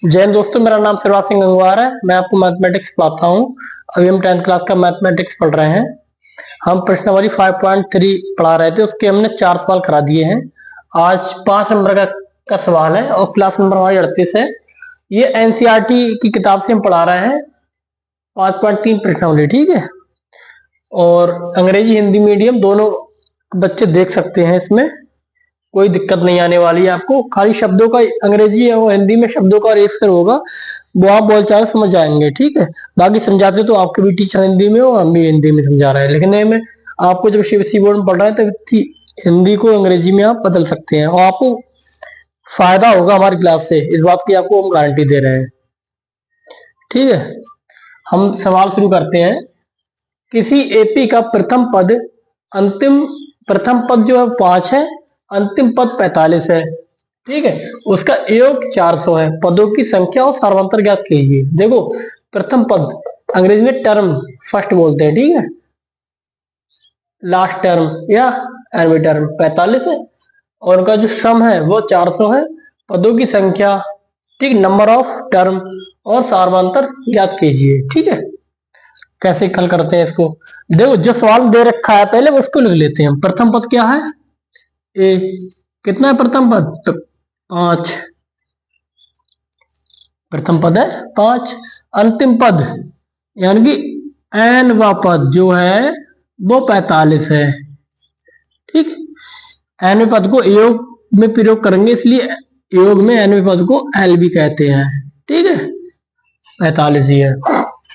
जय हिंद दोस्तों, मेरा नाम शिवराज सिंह गंगवार है। मैं आपको मैथमेटिक्स पढ़ाता हूँ। अभी हम 10th क्लास का मैथमेटिक्स पढ़ रहे हैं। हम प्रश्नावली 5.3 पढ़ा रहे थे, उसके हमने 4 सवाल करा दिए हैं। आज 5 नंबर का सवाल है और क्लास नंबर हमारी 38 है। ये एनसीईआरटी की किताब से हम पढ़ा रहे हैं 5.3 प्रश्नावली, ठीक है। और अंग्रेजी हिंदी मीडियम दोनों बच्चे देख सकते हैं, इसमें कोई दिक्कत नहीं आने वाली है आपको। खाली शब्दों का अंग्रेजी और हिंदी में शब्दों का रेफर होगा, वो आप बोलचाल समझ जाएंगे, ठीक है। बाकी समझाते तो आपके भी टीचर हिंदी में हो, हम भी हिंदी में समझा रहे हैं। लिखने में आपको जब सीबीएसई बोर्ड में पढ़ रहे हैं तो हिंदी को अंग्रेजी में आप बदल सकते हैं और आपको फायदा होगा हमारी क्लास से, इस बात की आपको हम गारंटी दे रहे हैं, ठीक है। हम सवाल शुरू करते हैं। किसी एपी का प्रथम पद जो है 5 है, अंतिम पद 45 है, ठीक है। उसका योग 400 है। पदों की संख्या और सार्वंतर ज्ञात कीजिए। देखो, प्रथम पद अंग्रेजी में टर्म फर्स्ट बोलते हैं, ठीक है। लास्ट टर्म या एनवी टर्म 45 है और उनका जो सम है वो 400 है। पदों की संख्या, ठीक, नंबर ऑफ टर्म और सार्वंतर ज्ञात कीजिए, ठीक है। कैसे हल करते हैं इसको? देखो, जो सवाल दे रखा है पहले उसको लिख लेते हैं हम। प्रथम पद क्या है? ए। कितना है प्रथम पद? 5। प्रथम पद है 5। अंतिम पद यानी कि एनवा पद जो है वो 45 है, ठीक। एनवे पद को योग में प्रयोग करेंगे, इसलिए योग में एनवे पद को एल भी कहते हैं, ठीक है। 45 ही है।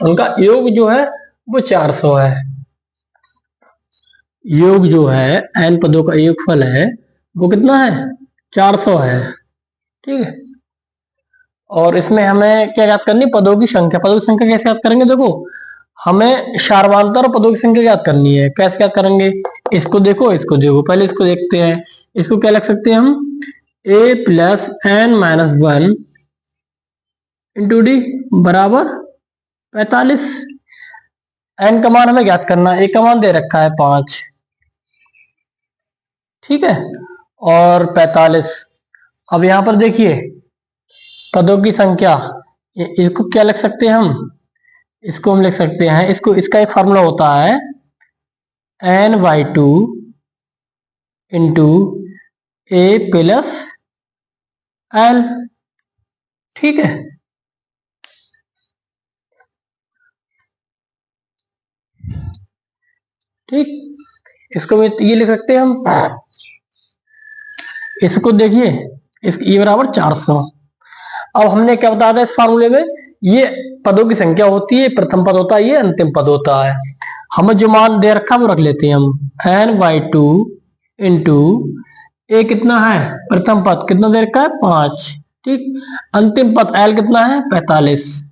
उनका योग जो है वो 400 है। योग जो है एन पदों का योगफल है वो कितना है? 400 है, ठीक है। और इसमें हमें क्या ज्ञात करनी? पदों की संख्या। पदों की संख्या कैसे ज्ञात करेंगे? देखो, हमें सार्वंतर और पदों की संख्या ज्ञात करनी है। कैसे ज्ञात करेंगे? इसको देखो, इसको देखो, पहले इसको देखते हैं। इसको क्या लिख सकते हैं हम? A plus N minus 1 into D बराबर 45। एन का मान हमें ज्ञात करना है। ए का मान दे रखा है 5, ठीक है, और 45। अब यहां पर देखिए पदों की संख्या, इसको क्या लिख सकते हैं हम? इसको हम लिख सकते हैं, इसका एक फॉर्मूला होता है n/2 इंटू ए प्लस एल, ठीक है। ठीक, इसको ये लिख सकते हैं हम। इसको देखिए, ये बराबर 400। अब हमने क्या बताया था इस फार्मूले में? ये पदों की संख्या होती है, प्रथम पद होता है, ये अंतिम पद होता है। हमें जो मान दे रखा है वो रख लेते हैं हम। n/2 इंटू ए कितना है? प्रथम पद कितना दे रखा है? 5, ठीक। अंतिम पद एल कितना है? 45।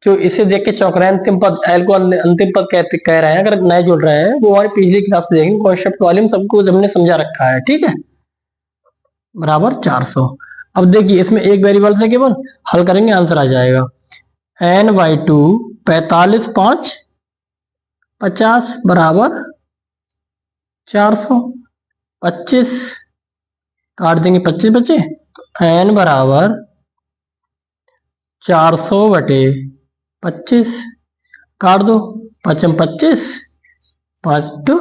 जो इसे देख के चौंक रहे हैं, अंतिम पद एल को अंतिम पद कहते कह रहे हैं, अगर नए जुड़ रहे हैं वो हमारी पिछली क्लास में देखेंगे, कॉन्सेप्ट वाले में सबको हमने समझा रखा है, ठीक है। बराबर 400। अब देखिए, इसमें एक वेरिएबल से केवल हल करेंगे, आंसर आ जाएगा। n/2 45 5 50 बराबर 400। 25 काट देंगे, 25 बचे तो n बराबर 400 बटे 25 काट दो। 5 25, 5 2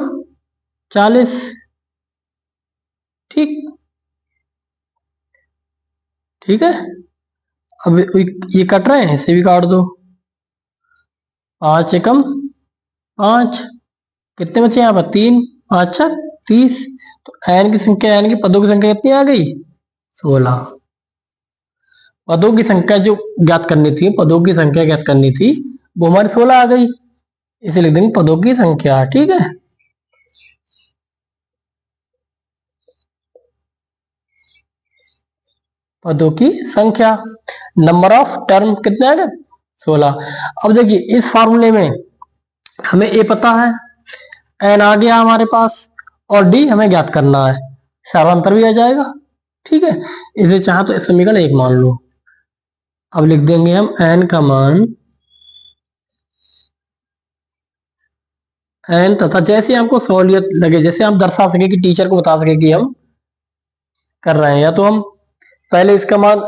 40, ठीक, ठीक है। अब ये कट रहे हैं, इसे भी काट दो। 5 एकम 5, कितने बचे यहाँ पर? 3, 5 30। तो एन की संख्या, एन की पदों की संख्या कितनी आ गई? 16। पदों की संख्या जो ज्ञात करनी थी, पदों की संख्या ज्ञात करनी थी, वो हमारी 16 आ गई। इसे लिख देंगे पदों की संख्या, ठीक है। पदों की संख्या, नंबर ऑफ टर्म कितने आ गए? 16। अब देखिए, इस फॉर्मूले में हमें ए पता है, एन आ गया हमारे पास, और डी हमें ज्ञात करना है। सार्वंतर भी आ जाएगा, ठीक है। इसे चाहे तो समीकरण 1 मान लो। अब लिख देंगे हम एन का मान, एन तथा जैसे हमको सहूलियत लगे, जैसे हम दर्शा सके कि टीचर को बता सके कि हम कर रहे हैं, या तो हम पहले इसका मान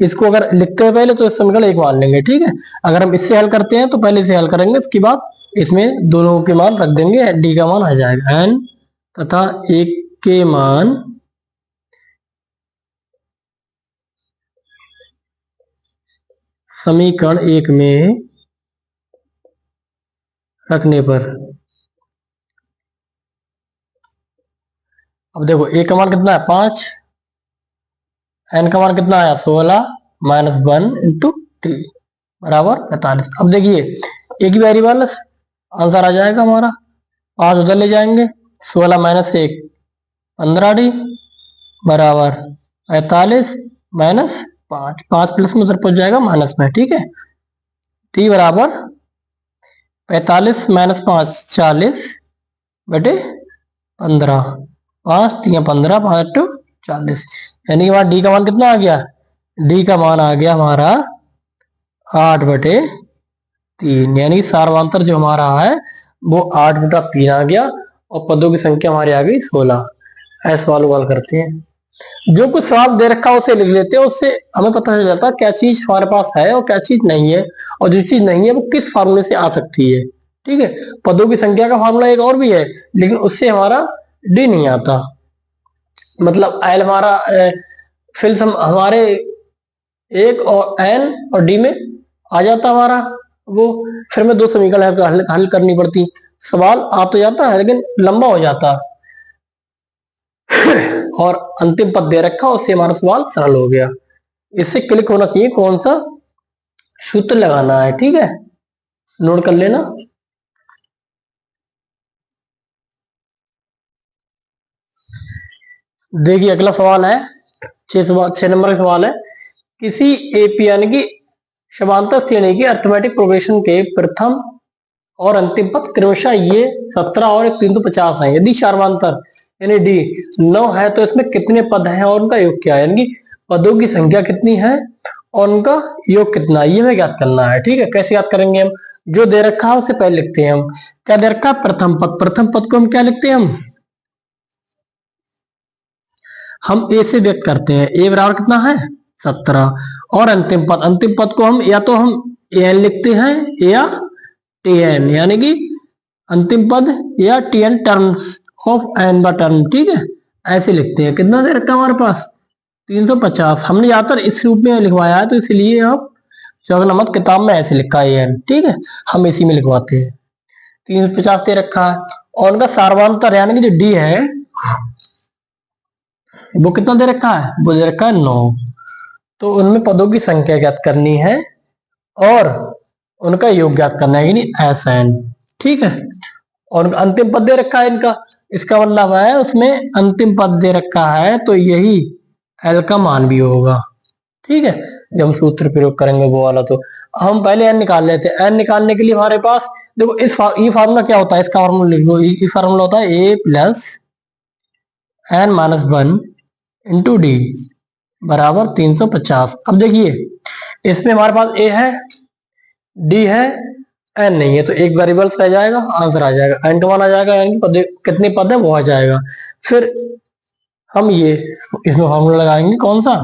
इसको अगर लिखते हैं पहले तो इस समीकरण 1 मान लेंगे, ठीक है। अगर हम इससे हल करते हैं तो पहले इसे हल करेंगे, उसके बाद इसमें दोनों के मान रख देंगे, डी का मान आ जाएगा एन तथा 1 के मान समीकरण 1 में रखने पर। अब देखो ए का मान कितना है 5, एन का मान कितना आया 16 माइनस 1 इंटू टी बराबर 45। अब देखिए एक ही वेरिएबल आंसर आ जाएगा हमारा, 5 उधर ले जाएंगे, 16 माइनस 1 15 डी बराबर 45 माइनस 5, 5 प्लस में उधर पहुंच जाएगा माइनस में, ठीक है। टी बराबर 45 माइनस 5 40 बटे 15, 5 3 15 5 टू 40, यानी कि हमारा डी का मान कितना आ गया, डी का मान आ गया हमारा 8 बटे 3, यानी सार्वंतर जो हमारा है वो 8 बटा 3 आ गया और पदों की संख्या हमारी आ गई 16। ऐसे सवाल हल करते हैं। जो कुछ सवाल दे रखा है उसे लिख लेते हैं, उससे हमें पता चल जाता है क्या चीज हमारे पास है और क्या चीज नहीं है, और जो चीज नहीं है वो किस फार्मूले से आ सकती है, ठीक है। पदों की संख्या का फार्मूला एक और भी है, लेकिन उससे हमारा डी नहीं आता, मतलब एल हमारा फिर हमारे एक और एन और डी में आ जाता हमारा वो, फिर में 2 समीकरण हल करनी पड़ती। सवाल आ तो जाता है लेकिन लंबा हो जाता और अंतिम पद दे रखा, उससे हमारा सवाल सरल हो गया। इससे क्लिक होना चाहिए कौन सा सूत्र लगाना है, ठीक है, नोट कर लेना। देखिए अगला सवाल है 6 नंबर का सवाल है, किसी एपी यानी कि समांतर श्रेणी की अर्थमेटिक प्रोग्रेशन के प्रथम और अंतिम पद क्रमशः ये 17 और 350 है। यदि सार्वंतर यानी डी 9 है तो इसमें कितने पद हैं और उनका योग क्या है, यानी कि पदों की संख्या कितनी है और उनका योग कितना है, ये हमें ज्ञात करना है, ठीक है। कैसे याद करेंगे हम, जो दे रखा है उसे पहले लिखते हैं हम। क्या दे रखा है प्रथम पद, प्रथम पद को हम क्या लिखते हैं, हम ए से व्यक्त करते हैं, ए बराबर कितना है 17, और अंतिम पद को हम या तो हम एन लिखते हैं या टीएन, यानी कि अंतिम पद या टीएन टर्म्स ऑफ एन बा टर्म, ठीक है, ऐसे लिखते हैं। कितना दे रखा है हमारे पास 350, हमने ज्यादातर इस रूप में लिखवाया है तो इसलिए आप मत किताब में ऐसे लिखा है एन, ठीक है, हम इसी में लिखवाते हैं। 350 दे रखा है और उनका सार्वंतर यानी कि जो डी है वो कितना दे रखा है, वो दे रखा है 9, तो उनमें पदों की संख्या ज्ञात करनी है और उनका योग ज्ञात करना है, यानी एस एन, ठीक है। और अंतिम पद दे रखा है इनका, इसका मतलब है उसमें अंतिम पद दे रखा है तो यही एल का मान भी होगा, ठीक है। जब हम सूत्र प्रयोग करेंगे वो वाला, तो हम पहले एन निकाल लेते हैं। एन निकालने के लिए हमारे पास देखो ये फार्मूला क्या होता है, इसका फार्मूला लिख लो, ये फार्मूला होता है A plus N minus 1 into D बराबर 350। अब देखिए इसमें हमारे पास ए है, डी है, एन नहीं है, तो एक वेरिएबल रह जाएगा, आंसर आ जाएगा, एन का मान आ जाएगा, यानी पद कितने पद है वो आ जाएगा। फिर हम ये इसमें फॉर्मूला लगाएंगे कौन सा,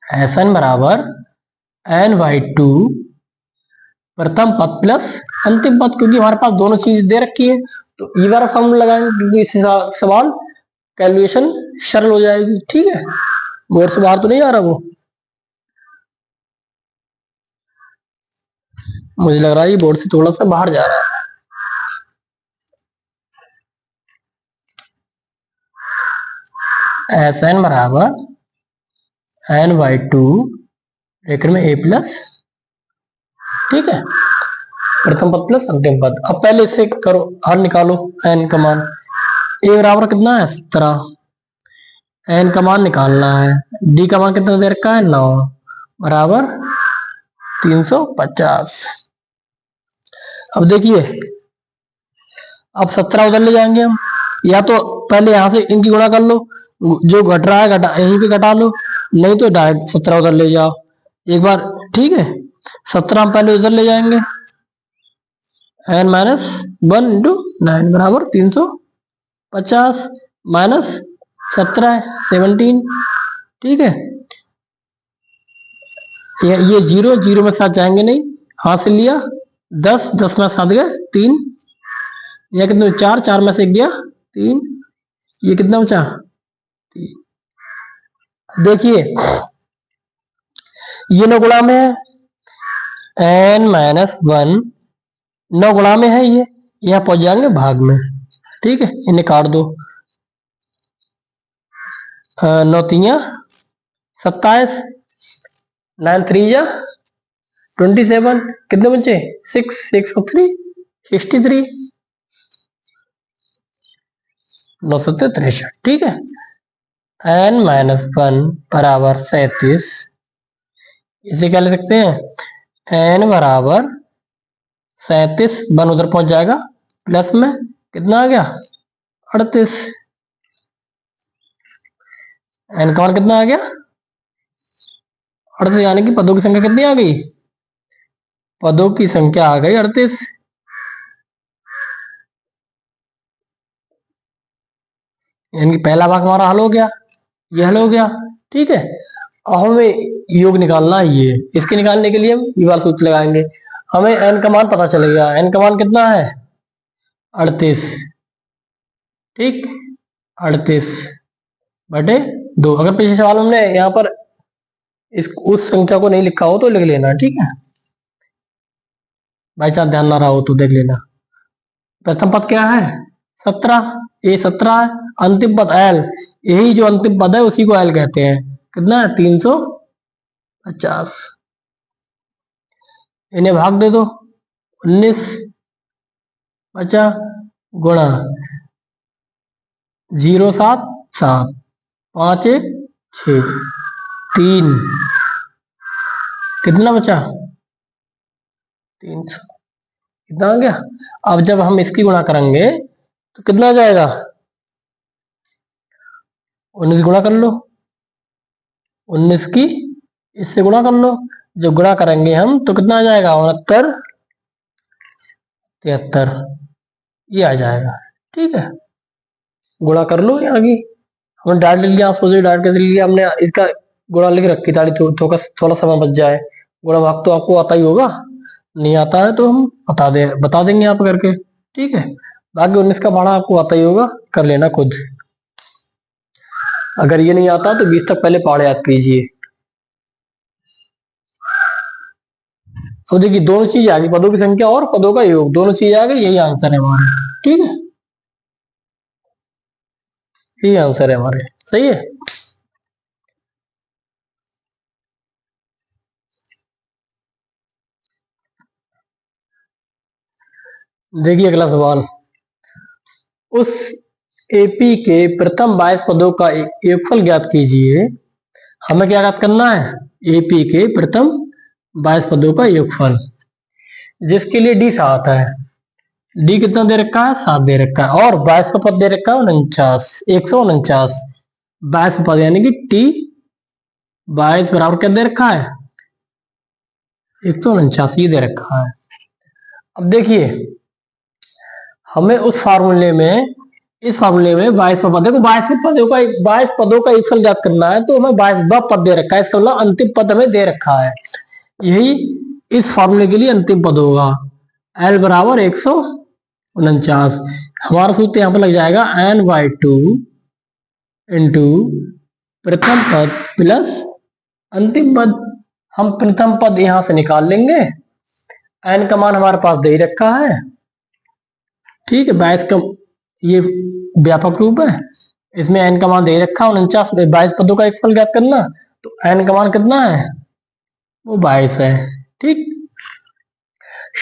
एस एन बराबर एन बाई 2 प्रथम पद प्लस अंतिम पद, क्योंकि हमारे पास दोनों चीज दे रखी है तो ई बार फॉर्मूला लगाएंगे, क्योंकि इससे सवाल कैलकुलेशन सरल हो जाएगी, ठीक है। बोर्ड से बाहर तो नहीं आ रहा वो, मुझे लग रहा है ये बोर्ड से थोड़ा सा बाहर जा रहा है। एस एन बराबर एन बाई 2 ब्रैकेट में ए प्लस, ठीक है, प्रथम पद प्लस अंतिम पद। अब पहले इससे करो हर निकालो, एन का मान ए बराबर कितना है 17, एन का मान निकालना है, डी का मान कितना दे रखा है 9 बराबर 350। अब देखिए अब 17 उधर ले जाएंगे हम, या तो पहले यहां से इनकी गुणा कर लो, जो घट रहा है घटा यहीं पे घटा लो, नहीं तो डायरेक्ट 17 उधर ले जाओ एक बार, ठीक है। 17 हम पहले उधर ले जाएंगे, एन माइनस 1 इंटू 9 बराबर 350 माइनस 17 17, ठीक है, ये 0 0 में 7 जाएंगे नहीं, हाथ से लिया, 10 10 में 7 गए 3, यह कितने 4 4 में से 1 गया 3, ये कितना बचा 3। देखिए ये 9 गुणा में है, n-1 9 गुणा में है, ये यहाँ पहुंच जाएंगे भाग में। ठीक है, इन्हें काट दो, 9 3 27, 9 3 27, कितने बचे 6 6 और 3 63, 9 7 63। ठीक है, n-1 बराबर 37, इसे क्या ले सकते हैं n बराबर 37, 1 उधर पहुंच जाएगा, प्लस में कितना आ गया 38, n का मान कितना आ गया 38, यानी कि पदों की संख्या कितनी आ गई, पदों की संख्या आ गई 38। यानी कि पहला भाग हमारा हल हो गया, ये हल हो गया। ठीक है, अब हमें योग निकालना है, ये इसके निकालने के लिए हम ये वाला सूत्र लगाएंगे। हमें n का मान पता चलेगा, n का मान कितना है 38। ठीक, 38 बटे 2। अगर पिछले सवाल में हमने यहाँ पर उस संख्या को नहीं लिखा हो तो लिख लेना। ठीक है, भाई चांस ध्यान ना रहा हो तो देख लेना। प्रथम पद क्या है 17, ये 17 है, अंतिम पद l, यही जो अंतिम पद है उसी को l कहते हैं। कितना है 350, इन्हें भाग दे दो, 19 बचा, गुणा 0 7 7 5 1 6 3, कितना बचा 300, कितना आ गया। अब जब हम इसकी गुणा करेंगे तो कितना आ जाएगा 19 गुणा कर लो, 19 की इससे गुणा कर लो, जब गुणा करेंगे हम तो कितना आ जाएगा 69 73, ये आ जाएगा। ठीक है, गुणा कर लो, आगे हमने डाल लिया, आप सोचो डाल के लिया हमने, इसका गुणा लिख रखी ताली, थोड़ा समय बच जाए। गुणा भाग तो आपको आता ही होगा, नहीं आता है तो हम बता देंगे आप करके। ठीक है, बाकी 19 का भाड़ा आपको आता ही होगा, कर लेना खुद। अगर ये नहीं आता तो 20 तक पहले पहाड़ याद कीजिए। तो देखिए दोनों चीज आ गई, पदों की संख्या और पदों का योग, दोनों चीज आ गई, यही आंसर है हमारा। ठीक है, यही आंसर है हमारे, सही है। देखिए अगला सवाल, उस एपी के प्रथम 22 पदों का योगफल ज्ञात कीजिए। हमें क्या ज्ञात करना है, एपी के प्रथम 22 पदों का योगफल, जिसके लिए डी 7 है। डी कितना दे रखा है 7 दे रखा है, और 22 का पद दे रखा है 49, 149, 22 पद यानी कि टी 22 बराबर क्या दे रखा है 149, ये दे रखा है। अब देखिए हमें उस फार्मूले में, इस फार्मूले में 22 पद को 22 पदों का योगफल ज्ञात करना है, तो हमें 22वां पद दे रखा है, इसका मतलब अंतिम पद हमें दे रखा है। यही इस फार्मूले के लिए अंतिम पद होगा, L बराबर 149। हमारा सूत्र यहां पर लग जाएगा n/2 इंटू प्रथम पद प्लस अंतिम पद। हम प्रथम पद यहां से निकाल लेंगे, n का मान हमारे पास दे ही रखा है। ठीक है, 22 का ये व्यापक रूप है, इसमें n का मान दे रखा है 49, 22 पदों का योगफल ज्ञात करना, तो n का मान कितना है वो 22 है। ठीक,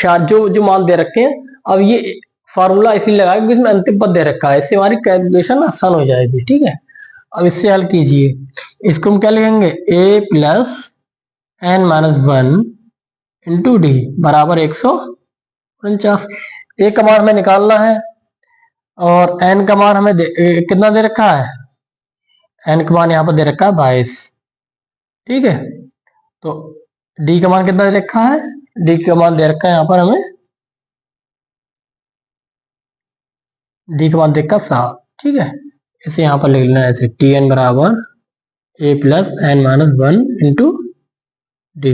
जो जो मान दे रखे हैं, अब ये फार्मूला इसलिए लगाया क्योंकि इसमें अंतिम पद दे रखा है, इससे हमारी कैलकुलेशन आसान हो जाएगी। ठीक है, अब इससे हल कीजिए, इसको हम क्या लिखेंगे a plus n-1 into D बराबर 149। ए का मान हमें निकालना है और n का मान हमें कितना दे रखा है, n का मान यहाँ पर दे रखा है 22। ठीक है, तो d का मान कितना दे रखा है, d का मान दे रखा है यहाँ पर हमें, d का मान दे रखा 7। ठीक है, इसे यहाँ पर लिख लेना ऐसे, tn बराबर A plus N minus one into D,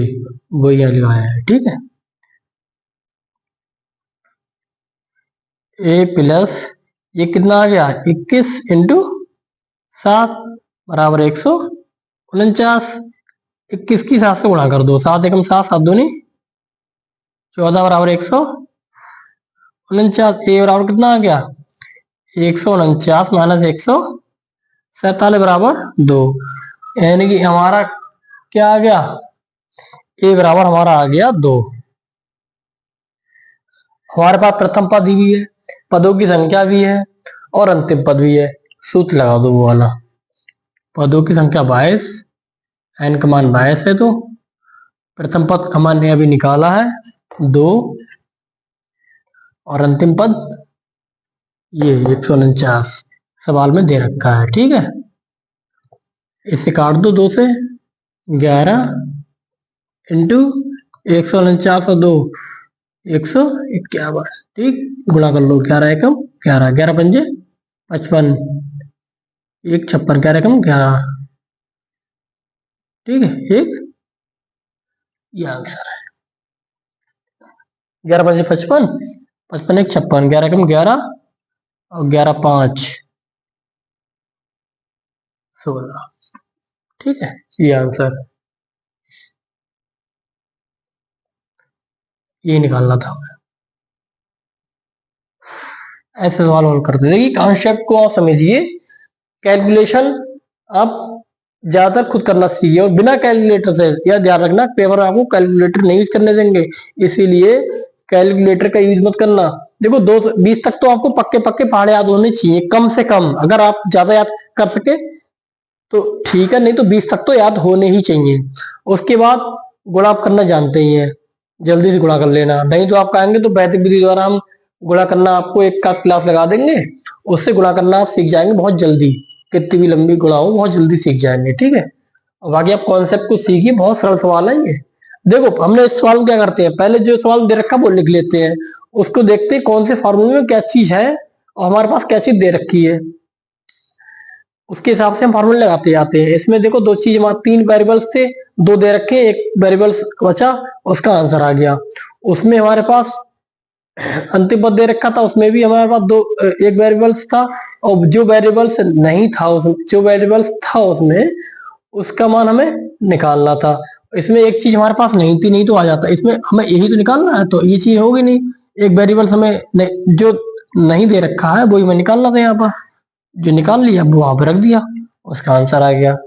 वो यहाँ लिखाया है। ठीक है, ए प्लस ये कितना आ गया 21 इंटू 7 बराबर 149। 21 की 7 से गुणा कर दो, 7 एकम 7, 7 दूनी 14 बराबर 149। ए बराबर कितना आ गया 149 माइनस 147 बराबर 2, यानी कि हमारा क्या आ गया, ए बराबर हमारा आ गया 2। हमारे पास प्रथम पद भी है, पदों की संख्या भी है और अंतिम पद भी है। सूत्र लगा दो वो वाला। पदों की संख्या 22, एन का मान 22 है, तो प्रथम पद का मान अभी निकाला है 2 और अंतिम पद ये 149 सवाल में दे रखा है। ठीक है, इसे काट दो 2 से, 11 इंटू 149 और 2 151। ठीक, गुणा कर लो, 11 एकम 11, 11 पंजे 55, 1 56, 11 एकम 11। ठीक है, एक ये आंसर है। 11 पंजे 55, 55 1 56, 11 एकम 11 और 11 5 16। ठीक है, ये आंसर, ये निकालना था। ऐसे सवाल हल करते थे कि कॉन्सेप्ट को आप समझिए, कैलकुलेशन आप ज्यादातर खुद करना सीखिए और बिना कैलकुलेटर से, या ध्यान रखना पेपर में आपको कैलकुलेटर नहीं यूज करने देंगे, इसीलिए कैलकुलेटर का यूज मत करना। देखो 220 तक तो आपको पक्के पक्के पहाड़े याद होने चाहिए कम से कम। अगर आप ज्यादा याद कर सके तो ठीक है, नहीं तो 20 तक तो याद होने ही चाहिए। उसके बाद गुणा आप करना जानते ही हैं, जल्दी से गुणा कर लेना, नहीं तो आप कहेंगे तो वैदिक विधि द्वारा हम गुणा करना आपको एक का क्लास लगा देंगे, उससे गुणा करना आप सीख जाएंगे बहुत जल्दी। कितनी भी लंबी गुणा हो बहुत जल्दी सीख जाएंगे। ठीक है, और बाकी आप कॉन्सेप्ट को सीखिए, बहुत सरल सवाल है ये। देखो हमने इस सवाल में क्या करते हैं, पहले जो सवाल दे रखा वो लिख लेते हैं, उसको देखते हैं कौन से फॉर्मूले में क्या चीज है और हमारे पास क्या चीज दे रखी है, उसके हिसाब से हम फॉर्मूले लगाते जाते हैं। इसमें देखो दो चीज, हमारे 3 वेरिएबल्स थे, 2 दे रखे, एक वेरिएबल बचा, उसका आंसर आ गया। उसमें हमारे पास अंतिम पद दे रखा था, उसमें भी हमारे पास एक वेरिएबल्स था, और जो वेरिएबल्स नहीं था उसमें, जो वेरिएबल्स था उसमें उसका मान हमें निकालना था। इसमें एक चीज हमारे पास नहीं थी, नहीं तो आ जाता, इसमें हमें यही तो निकालना है, तो ये चीज होगी नहीं। एक वेरिएबल हमें जो नहीं दे रखा है वही हमें निकालना था, यहाँ पर जो निकाल लिया वो वहां पर रख दिया, उसका आंसर आ गया।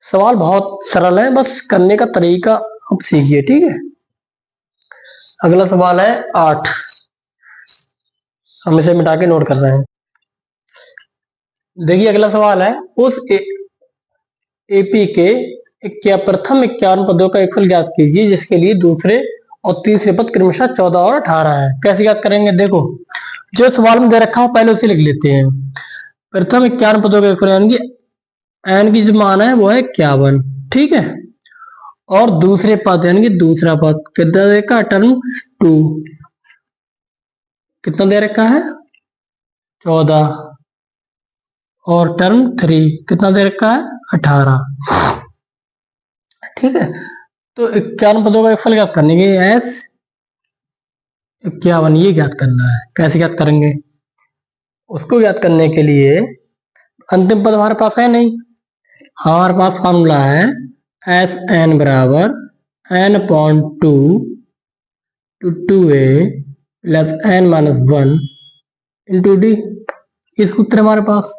सवाल बहुत सरल है, बस करने का तरीका आप सीखिए। ठीक है, अगला सवाल है 8, हम इसे मिटा के नोट कर रहे हैं। देखिए अगला सवाल है, उस एपी के क्या प्रथम 51 पदों का एक फल ज्ञात कीजिए जिसके लिए दूसरे और तीसरे पद क्रमशः 14 और 18 है। कैसे ज्ञात करेंगे, देखो जो सवाल में दे रखा हो पहले उसे लिख लेते हैं। प्रथम 51 पदों का एक फल, यानी एन की जो मान है वो है 51। ठीक है, और दूसरे पद यानी कि दूसरा पद कितना दे रखा है, टर्म 2 कितना दे रखा है 14, और टर्म 3 कितना दे रखा है 18। ठीक है, तो 51 पदों का फल ज्ञात करने के एस 51 ये ज्ञात करना है। कैसे ज्ञात करेंगे, उसको ज्ञात करने के लिए अंतिम पद हमारे पास है नहीं, हमारे पास फॉर्मूला है एस एन बराबर N upon 2 two 2a plus N minus 1 into D, इस उत्तर हमारे पास।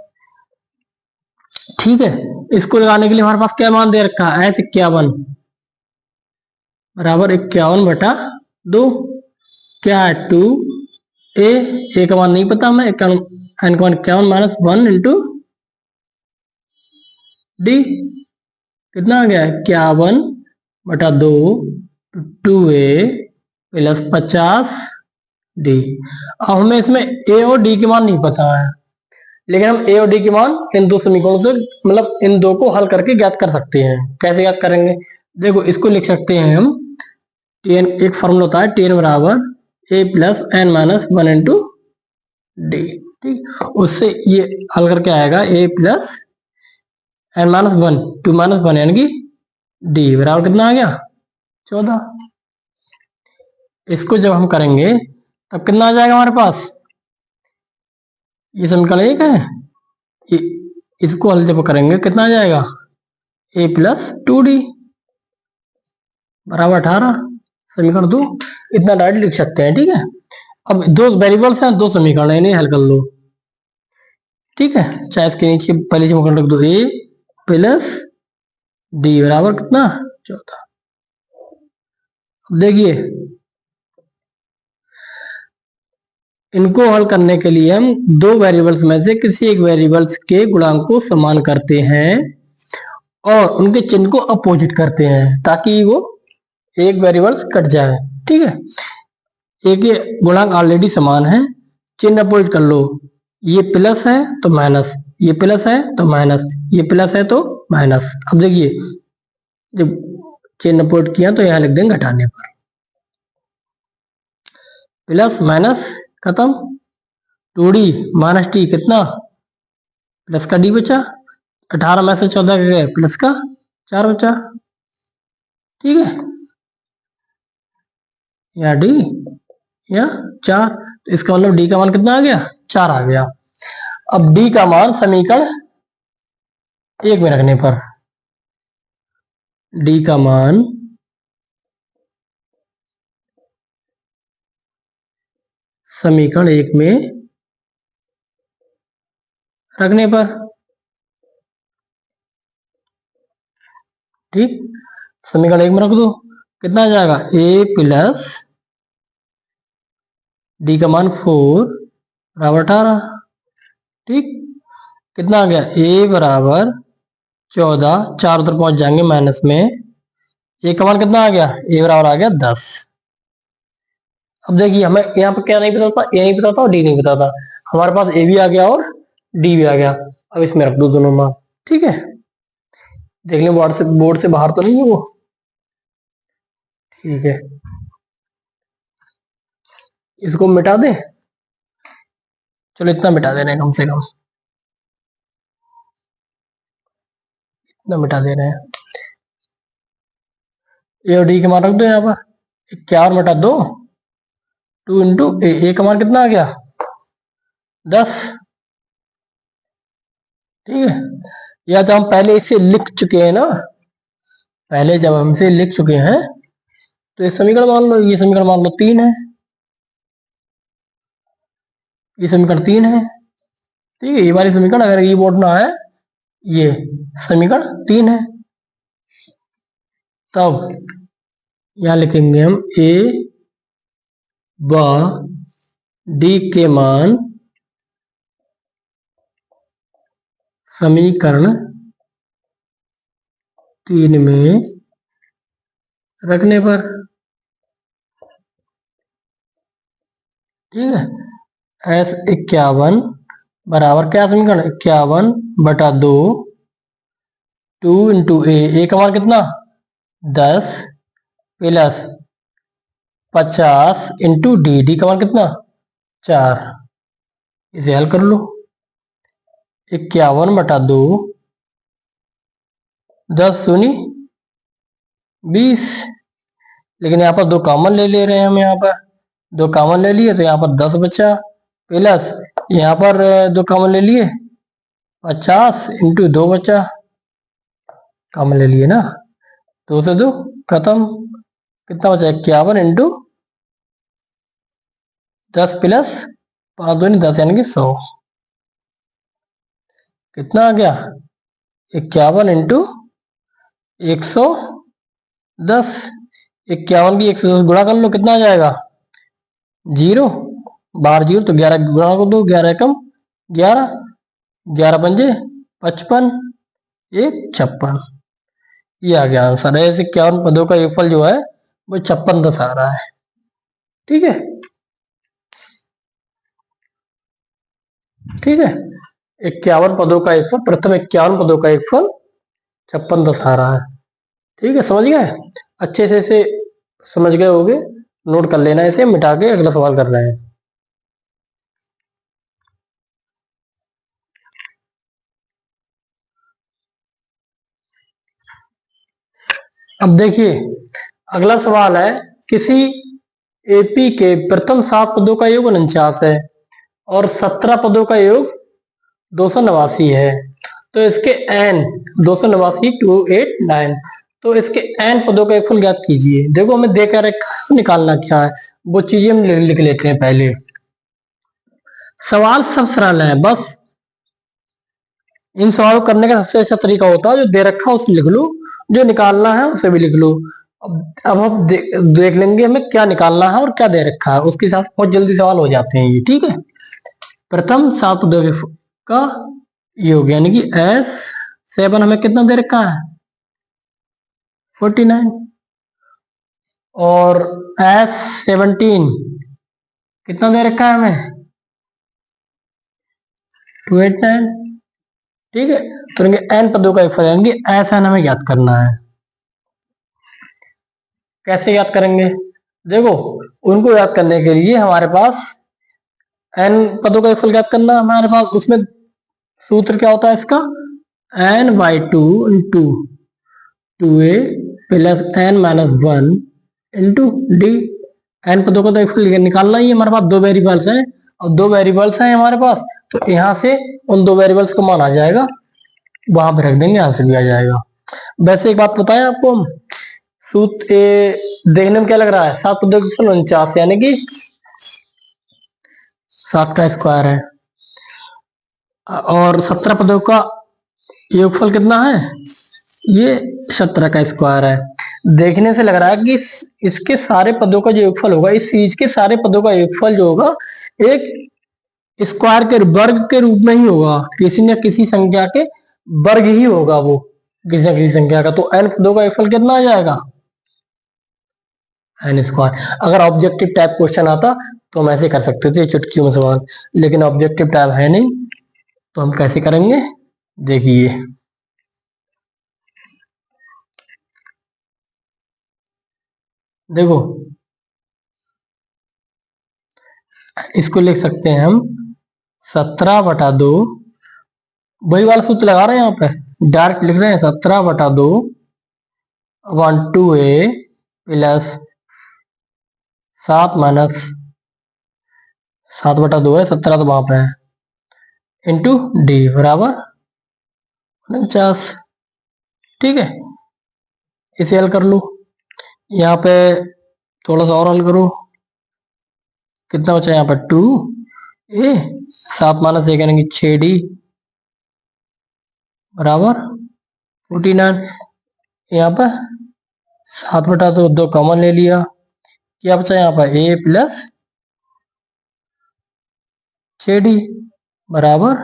ठीक है, इसको लगाने के लिए हमारे पास क्या मान दे रखा है, एस 51 बराबर 51 बटा 2, क्या है 2a, का मान नहीं पता हमें, एन का मान 51 माइनस 1 इंटू डी, कितना आ गया 51 बटा 2 2a प्लस 50 डी। अब हमें इसमें ए और डी के मान नहीं पता है, लेकिन हम ए और डी के मान इन दो समीकरणों से, मतलब इन दो को हल करके ज्ञात कर सकते हैं। कैसे ज्ञात करेंगे, देखो इसको लिख सकते हैं हम टेन, एक फॉर्मूला होता है टेन बराबर A plus N minus 1 into D. ठीक, उससे ये हल करके आएगा A plus N minus one, 2 minus one यानी कि डी बराबर कितना आ गया 14। इसको जब हम करेंगे तब कितना आ जाएगा हमारे पास, ये समीकरण एक है, इसको हल जब करेंगे कितना आ जाएगा ए प्लस 2d बराबर 18, समीकरण 2। इतना डायरेक्ट लिख सकते हैं, ठीक है। अब दो वेरिएबल्स हैं, दो समीकरण है, इन्हें हल कर लो, ठीक है। चाहे इसके नीचे पहले समीकरण रख दो, ए प्लस डी बराबर कितना 14। अब देखिए इनको हल करने के लिए हम दो वेरिएबल्स में से किसी एक वेरिएबल्स के गुणांक को समान करते हैं और उनके चिन्ह को अपोजिट करते हैं ताकि वो एक वेरिएबल्स कट जाए, ठीक है। एक ये गुणांक ऑलरेडी समान है, चिन्ह अपोजिट कर लो, ये प्लस है तो माइनस, ये प्लस है तो माइनस, ये प्लस है तो माइनस। अब देखिए जब चिन्ह अपोजिट किया तो यहां लिख देंगे घटाने पर, प्लस माइनस खत्म, 2d माइनस टी कितना प्लस का डी बचा, 18 में से 14 गए प्लस का 4 बचा, ठीक है। या डी या 4, तो इसका मतलब डी का मान कितना आ गया 4 आ गया। अब डी का मान समीकरण एक में रखने पर, डी का मान समीकरण एक में रखने पर, ठीक, समीकरण एक में रख दो, कितना आ जाएगा ए प्लस डी का मान 4 बराबर 18, ठीक। कितना आ गया ए बराबर 14, 4 उधर पहुंच जाएंगे माइनस में, ए का मान कितना आ गया ए बराबर आ गया 10। अब देखिए हमें यहाँ पर क्या नहीं पता था, ए नहीं पता था और डी नहीं पता था, हमारे पास ए भी आ गया और डी भी आ गया। अब इसमें रख दो दोनों मान, ठीक है। देख लें बोर्ड से बाहर तो नहीं है वो, ठीक है। इसको मिटा दें, चलो इतना मिटा दे रहे हैं, कम से कम इतना मिटा दे रहे हैं। ए और डी के मान रख दो यहाँ पर, 4 मिटा 2, 2 इंटू ए का मान कितना आ गया 10, ठीक है। या जब हम पहले इसे लिख चुके हैं ना, पहले जब हम इसे लिख चुके हैं तो ये समीकरण मान लो, ये समीकरण मान लो 3 है, ये समीकरण 3 है, ठीक है। ये वाली समीकरण अगर ये बोर्ड ना है, ये समीकरण 3 है, तब यहां लिखेंगे हम ए व डी के मान समीकरण 3 में रखने पर, ठीक है। एस 51 बराबर क्या समीकरण 51 बटा 2, 2 इंटू ए का मान कितना 10 प्लस 50 इंटू डी का मान कितना 4, इसे हल कर लो, 51 बटा 2, 10 शून्य 20, लेकिन यहाँ पर 2 कॉमन ले रहे हैं हम, यहाँ पर 2 कॉमन ले लिए तो यहाँ पर 10 बचा, प्लस यहाँ पर 2 कॉमन ले लिए 50 इंटू 2 बचा, कॉमन ले लिए ना, 2 से 2 खत्म, कितना बचा 51 इंटू 10 प्लस 5 दूनी 10 यानी कि 100, कितना आ गया 51 इंटू 110, 51 की 110 गुणा कर लो, कितना आ जाएगा 0, बाहर 0 तो 11 गुणा कर दो, 11 कम 11, 11 पंजे 55, 1 56, ये आ गया आंसर है। 51 पदों का योगफल जो है वो 56 10 आ रहा है, ठीक है, ठीक है। 51 पदों का योगफल, प्रथम 51 पदों का योगफल 56 10 आ रहा है, ठीक है। समझ गए, अच्छे से इसे समझ गए होगे, नोट कर लेना, इसे मिटा के अगला सवाल कर रहे हैं। अब देखिए अगला सवाल है, किसी एपी के प्रथम 7 पदों का योग 49 है और 17 पदों का योग 289 है, तो इसके एन 289 289, तो इसके एन पदों का योगफल ज्ञात कीजिए। देखो हमें देकर निकालना क्या है वो चीजें हम लिख लेते हैं। पहले सवाल सब सरल है, बस इन सवाल को करने का सबसे अच्छा तरीका होता है जो दे रखा है उसे लिख लो, जो निकालना है उसे भी लिख लो। अब हम देख लेंगे हमें क्या निकालना है और क्या दे रखा है, उसके साथ बहुत जल्दी सवाल हो जाते हैं ये। ठीक है, प्रथम 7 पदों का योग यानी कि S7 हमें कितना दे रखा है 49, और S17 कितना दे रखा है हमें 289। ठीक है, तो इनके n पदों का योगफल यानी कि SN हमें ज्ञात करना है। कैसे याद करेंगे, देखो उनको याद करने के लिए हमारे पास n पदों का योगफल ज्ञात करना हमारे पास, उसमें सूत्र क्या होता है इसका n/2 into 2a plus n-1 into D. n पदों का तो योगफल निकालना ही है, हमारे पास दो वेरिएबल्स हैं और दो वेरिएबल्स हैं हमारे पास, तो यहाँ से उन दो वेरिएबल्स का मान आ जाएगा, वहां पे रख देंगे, आंसर भी आ जाएगा। वैसे एक बात बताएं आपको, हम सूत्र देखने में क्या लग रहा है 7 पदों का योगफल 49 यानी कि 7 का स्क्वायर है, और 17 पदों का योगफल कितना है ये 17 का स्क्वायर है। देखने से लग रहा है कि इसके सारे पदों का जो योगफल होगा, इस सीरीज के सारे पदों का योगफल जो होगा एक स्क्वायर के वर्ग के रूप में ही होगा, किसी न किसी संख्या के वर्ग ही होगा वो, किसी न किसी संख्या का। तो n पदों का योगफल कितना आ जाएगा n स्क्वायर। अगर ऑब्जेक्टिव टाइप क्वेश्चन आता तो हम ऐसे कर सकते थे चुटकियों में सवाल, लेकिन ऑब्जेक्टिव टाइप है नहीं, तो हम कैसे करेंगे देखिए। देखो इसको लिख सकते हैं हम 17/2, वही वाला सूत्र लगा रहे हैं यहाँ पे, डायरेक्ट लिख रहे हैं 17/2 1/2a प्लस 7 माइनस 7/2 है, 17 तो वहां पे है, इंटू डी बराबर 49। ठीक है, इसे हल कर लो, यहाँ पे थोड़ा सा और हल करो, कितना बचा यहाँ पे 2a 7 माइनस 1 यानी कि 6d बराबर 49। यहाँ पे 7/2 2 कॉमन ले लिया, क्या बचा यहाँ पर a प्लस 6d बराबर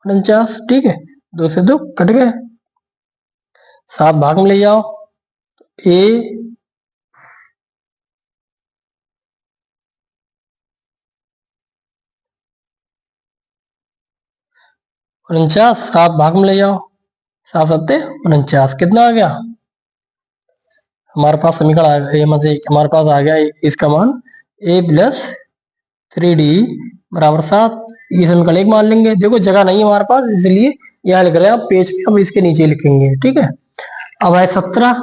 49। ठीक है, 2 से 2 कट गए, 7 भाग में ले जाओ, a 49 7 भाग में ले जाओ, 7 7 49 कितना आ गया हमारे पास समीकरण आ गया, हमारे पास आ गया इसका मान a प्लस 3d बराबर 7। ये समीकरण एक मान लेंगे, देखो जगह नहीं है हमारे पास इसलिए यहाँ लिख रहे हैं पेज पे, हम इसके नीचे लिखेंगे। ठीक है, अब है 17,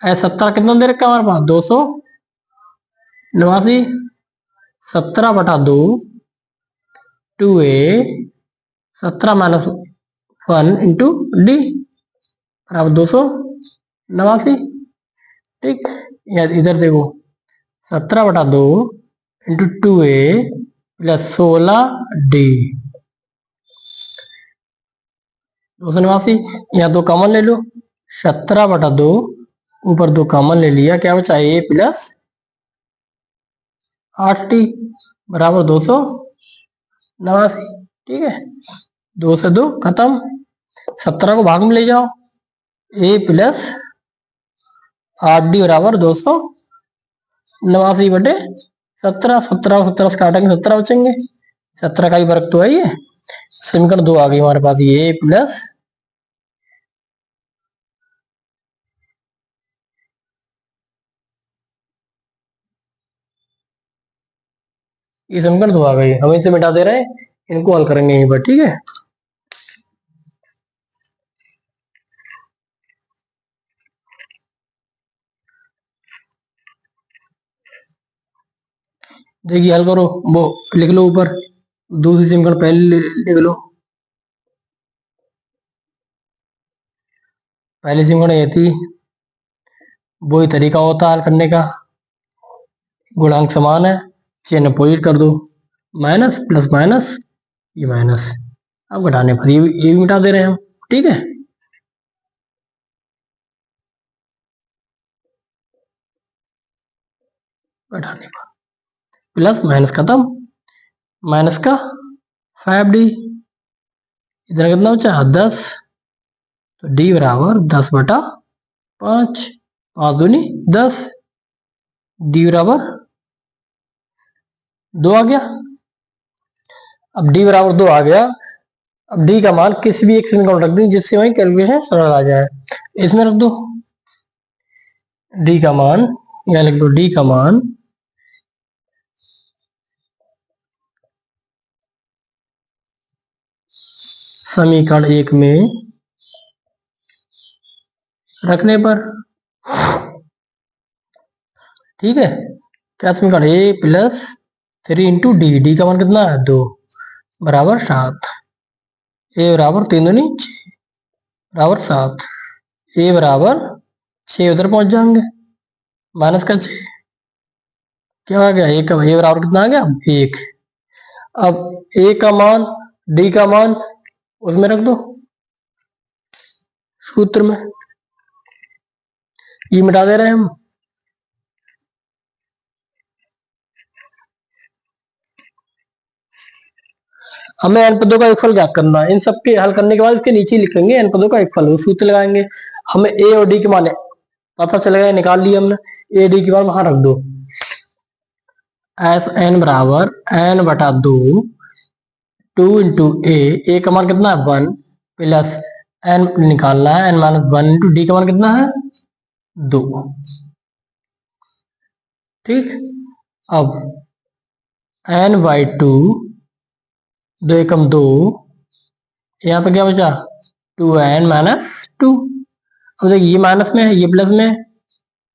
है 17 कितना दे रखा है हमारे पास 289, 17/2 2a 17 माइनस 1 इंटू डी बराबर 289। ठीक, इधर देखो 17/2 इंटू 2a प्लस 16d 289, यहाँ 2 कॉमन ले लो, 17/2 ऊपर 2 कॉमन ले लिया, क्या बचा a प्लस 8t बराबर 289। ठीक है, 2 से 2 खत्म, 17 को भाग में ले जाओ, a प्लस 8d बराबर 289/17। 17 17 से काटेंगे 17 बचेंगे, 17 का ही वर्ग तो है ये। समीकरण 2 आ गई हमारे पास, ये प्लस ये समीकरण 2 आ गई, हम इसे मिटा दे रहे हैं, इनको हल करेंगे यहीं पर। ठीक है, देखिए हल करो, वो लिख लो ऊपर, दूसरी समीकरण पहले लिख लो। पहली समीकरण ये थी, वही तरीका होता है हल करने का, गुणांक समान है, चिन्ह अपोजिट कर दो, माइनस प्लस माइनस, ये माइनस, अब घटाने पर ये भी मिटा दे रहे हैं हम, ठीक है। घटाने पर प्लस माइनस खत्म, माइनस का 5d, इधर कितना बचा 10, तो d बराबर 10/5, 5 दूनी 10, d बराबर 2 आ गया। अब d बराबर 2 आ गया, अब d का मान किसी भी एक समीकरण रख दें जिससे वही कैलकुलेशन सरल आ जाए, इसमें रख दो d का मान, या लिख दो d का मान समीकरण 1 में रखने पर, ठीक है। क्या समीकरण a प्लस 3 इंटू डी का मान कितना है 2 बराबर 7, a बराबर 3 दूनी 6 बराबर 7, a बराबर 6 उधर पहुंच जाएंगे, माइनस का 6, क्या आ गया a बराबर कितना आ गया 1। अब a का मान d का मान उसमें रख दो सूत्र में, ये मिटा दे रहे हैं हम। हमें n पदों का एक फल ज्ञात करना है, इन सबके हल करने के बाद इसके नीचे लिखेंगे n पदों का एक फल, सूत्र लगाएंगे, हमें a और d के मान पता चलेगा, निकाल लिया हमने, a d के मान वहां रख दो, एस n बराबर n/2, 2 इंटू ए का मान कितना है 1 प्लस n निकालना है n-1 इंटू डी का मान कितना है 2, ठीक। अब n/2, 2 एकम 2, यहाँ पे क्या बचा 2n-2, अब देखिए ये माइनस में है ये प्लस में,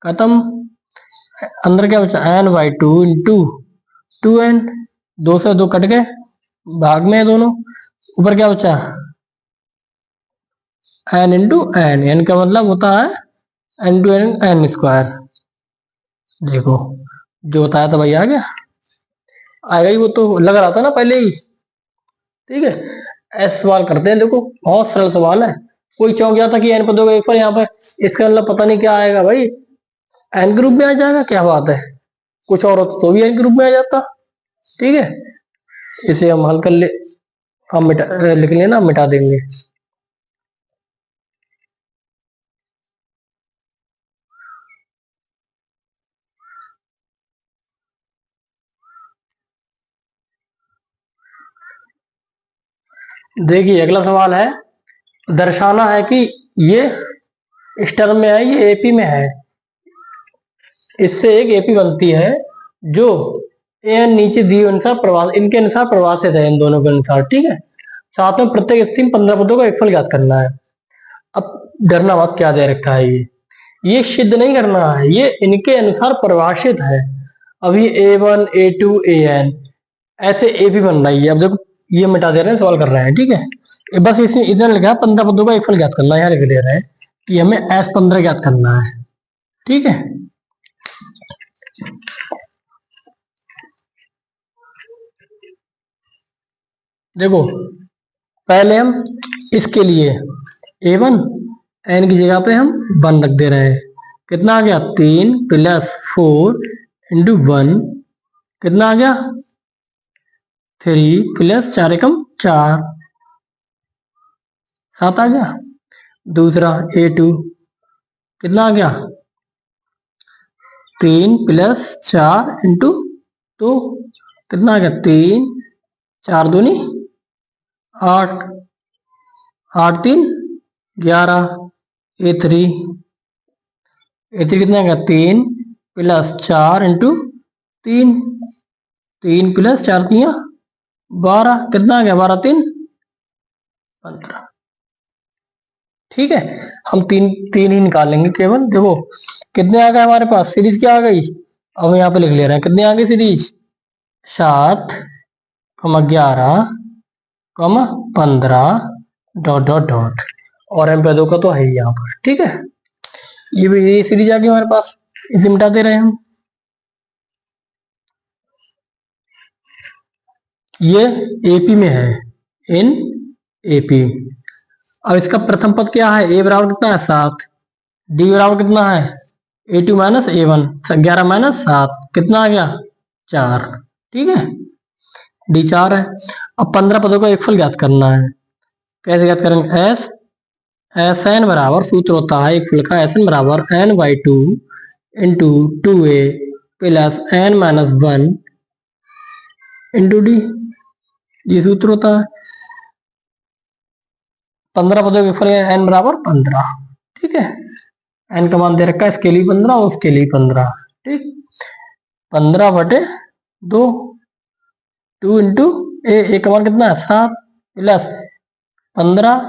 खत्म, अंदर क्या बचा n/2 इंटू 2n, 2 से 2 कट गए, भाग में है दोनों, ऊपर क्या बचा n इंटू n का मतलब होता है n टू n स्क्वायर, देखो जो होता है तो भाई आ गया, आएगा ही, वो तो लग रहा था ना पहले ही, ठीक है। ऐसा सवाल करते हैं, देखो बहुत सरल सवाल है, कोई चौंक गया था कि n पदों का एक पर यहाँ पर, इसका मतलब पता नहीं क्या आएगा भाई, n के रूप में आ जाएगा, क्या बात है, कुछ और होता तो भी n के रूप में आ जाता, ठीक है। इसे हम हल कर ले, हम लिख लेना, मिटा देंगे। देखिए अगला सवाल है, दर्शाना है कि ये इस टर्म में है, ये एपी में है, इससे एक एपी बनती है जो एन नीचे दिए अनुसार प्रवास, इनके अनुसार प्रवासित है, इन दोनों के अनुसार, ठीक है। साथ में प्रत्येक स्थिति में 15 पदों का एक फल ज्ञात करना है। अब डरना मत, क्या दे रखा है ये सिद्ध नहीं करना है, ये इनके अनुसार परिभाषित है। अब ये A1 A2 AN ऐसे ए भी बन रही है, अब देखो ये मिटा दे रहे हैं, सवाल कर रहे हैं, ठीक है। बस इसमें इधर लिखा है 15 पदों का एक फल ज्ञात करना है, यहाँ लिख दे रहे हैं कि हमें S15 ज्ञात करना है, ठीक है। देखो पहले हम इसके लिए A1 n की जगह पे हम 1 रख दे रहे हैं, कितना आ गया 3 प्लस 4 इंटू 1, कितना आ गया 3 प्लस 4 एकम 4, 7 आ गया। दूसरा A2 कितना आ गया 3 प्लस 4 इंटू 2, कितना आ गया 3, 4 दूनी 8, 8 3 11, A3 कितना आ गया 3 प्लस 4 इंटू 3, 3 प्लस 4 3 12, कितना आ गया 12 3 15, ठीक है। हम तीन तीन ही निकालेंगे केवल, देखो कितने आ गए हमारे पास, सीरीज क्या आ गई, अब यहाँ पे लिख ले रहे हैं कितने आ गए सीरीज 7,11,15 डॉट डॉट डॉट और एम पे 2 का तो है ही यहाँ पर। ठीक है, ये भी ये सीरीज आ गई हमारे पास, इसे मिटा दे रहे हैं हम। ये एपी में है, इन एपी। अब इसका प्रथम पद क्या है, ए बराबर कितना है 7, डी बराबर कितना है A2 माइनस A1, 11 माइनस 7 कितना आ गया 4। ठीक है, डी 4 है। अब 15 पदों का एक फल ज्ञात करना है। कैसे ज्ञात करेंगे, एस एन बराबर, सूत्र होता है एक फल का एस एन बराबर n/2 into 2a plus n minus 1 into D, ये सूत्र होता है। 15 पदों के फल n बराबर 15। ठीक है, n का मान दे रखा है, इसके लिए 15 और उसके लिए 15। ठीक, 15/2, 2 इंटू ए का मान कितना है 7 प्लस 15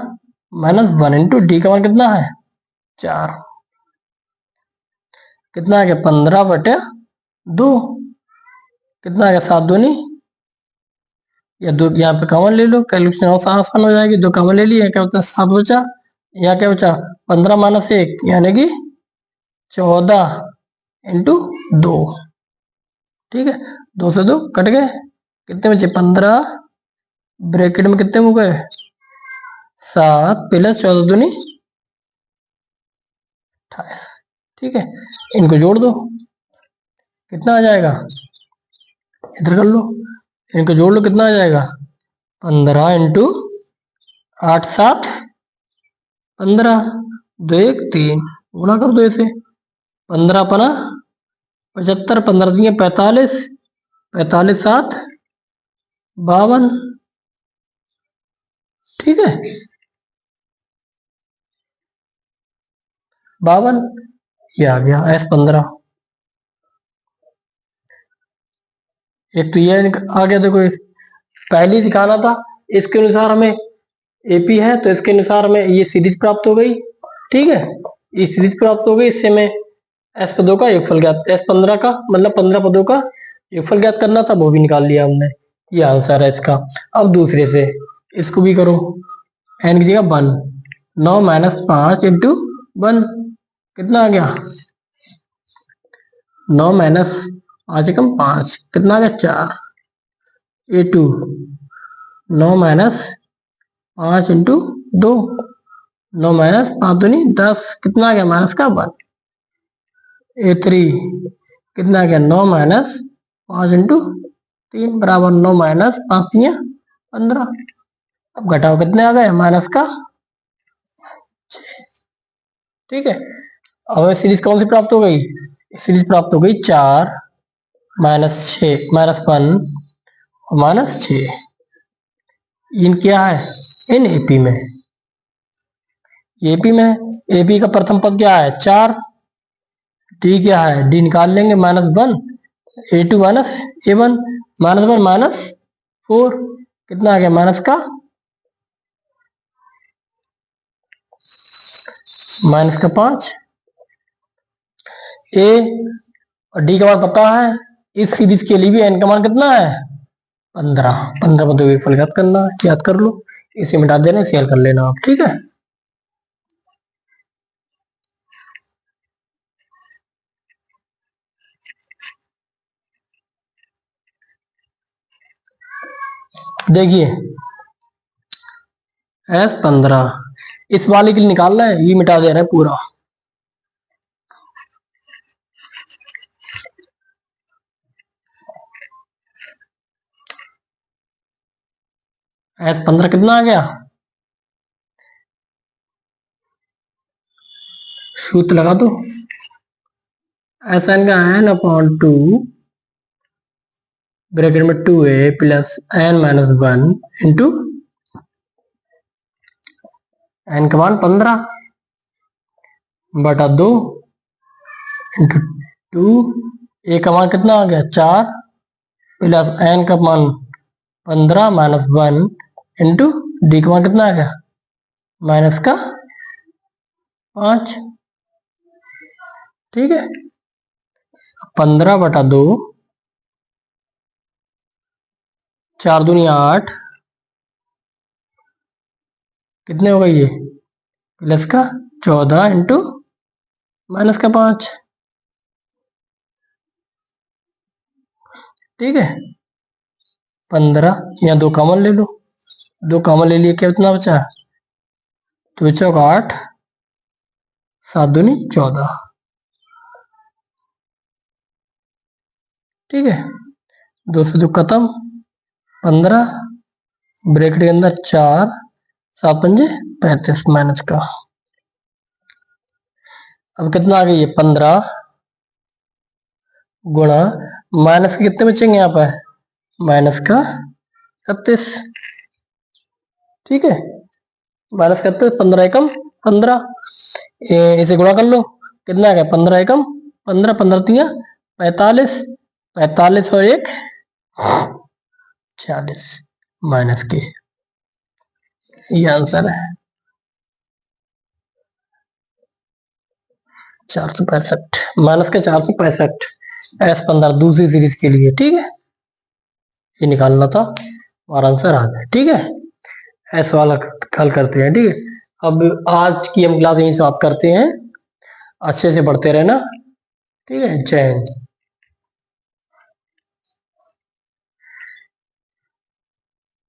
माइनस 1 इंटू डी का मान कितना है 4। कितना आ गया 15/2, कितना आ गया 7 दूनी, या 2 यहाँ पे कॉमन ले लो, कैलकुलेशन आसान हो जाएगी। 2 कॉमन ले लिए, क्या होता है 7 बचा, यहाँ क्या बचा 15 माइनस 1 यानी कि 14 इंटू 2। ठीक है, 2 से 2 कट गए, कितने बचे 15, ब्रैकेट में कितने हो गए 7 प्लस 14 दूनी 28। ठीक है, इनको जोड़ दो, कितना आ जाएगा, इधर कर लो, इनको जोड़ लो, कितना आ जाएगा 15 इंटू 8 7 15, 2 1 3, गुणा कर दो इसे, 15 75, 15 दिए 45, 45 7 52। ठीक है, 52 ये आ गया S15। एक तो ये आ गया, देखो पहले दिखाना था, इसके अनुसार हमें एपी है तो इसके अनुसार हमें ये सीरीज प्राप्त हो गई। ठीक है, ये सीरीज प्राप्त हो गई, इससे हमें एस पदों का योगफल ज्ञात, S15 का मतलब 15 पदों का योगफल ज्ञात करना था, वो भी निकाल लिया हमने, ये आंसर है इसका। अब दूसरे से इसको भी करो, एन की जगह 1, 9 माइनस 5 इंटू 1 कितना आ गया 9 माइनस 5 एकम 5 कितना आ गया 4। A2 9 माइनस 5 इंटू 2, 9 माइनस 5 दूनी 10 कितना आ गया माइनस का 1। A3 कितना आ गया 9 माइनस 5 इंटू 3 बराबर 9 माइनस 5 3 15। अब घटाओ, कितने आ गए माइनस का 6। ठीक है, अब हमें सीरीज कौन सी प्राप्त हो गई, सीरीज प्राप्त हो गई 4 माइनस 6 माइनस 1 और माइनस 6। इन क्या है इन एपी में, एपी में एपी का प्रथम पद क्या है 4, डी क्या है डी निकाल लेंगे minus 1, A2 minus A1 minus 1 minus 4 कितना आ गया माइनस का -5। ए और डी का मान पता है, इस सीरीज के लिए भी एन का मान कितना है 15। 15 पदों का फल ज्ञात करना है, याद कर लो, इसे मिटा देना, इसे हल कर लेना आप। ठीक है, देखिए S15 इस वाले के लिए निकालना है, ये मिटा दे रहे हैं पूरा। S15 कितना आ गया, सूत्र लगा दो, एस एन का n/2 ब्रैकेट में 2a plus n minus 1 into n का मान 15/2 इंटू 2, ए का मान कितना आ गया 4 प्लस n का मान 15 माइनस 1 इंटू डी का मान कितना आ गया माइनस का 5। ठीक है, 15/2 4 दूनी 8, कितने हो गए ये, प्लस का 14 इंटू माइनस का 5। ठीक है, 15, या 2 कॉमन ले लो, 2 कॉमन ले लिए, क्या कितना बचा, तो बचा होगा 8, 7 दूनी 14। ठीक है, 2 से 2 खत्म, 15, ब्रैकेट के अंदर 4, 7 पंजे 35 माइनस का। अब कितना आ गई है, 15 गुणा माइनस के कितने बचेंगे यहाँ पर, माइनस का 31। ठीक है, माइनस का 31, 15 एकम 15, इसे गुणा कर लो, कितना आ गया, 15 एकम 15, 15 तिया 45, 45 और 1 40 माइनस के, ये आंसर है 465, माइनस के 465 S15 दूसरी सीरीज के लिए। ठीक है, ये निकालना था और आंसर आ गया। ठीक है, एस वाला हल करते हैं। ठीक है, अब आज की हम क्लास यहीं समाप्त करते हैं, अच्छे से पढ़ते रहना। ठीक है, जय हिंद।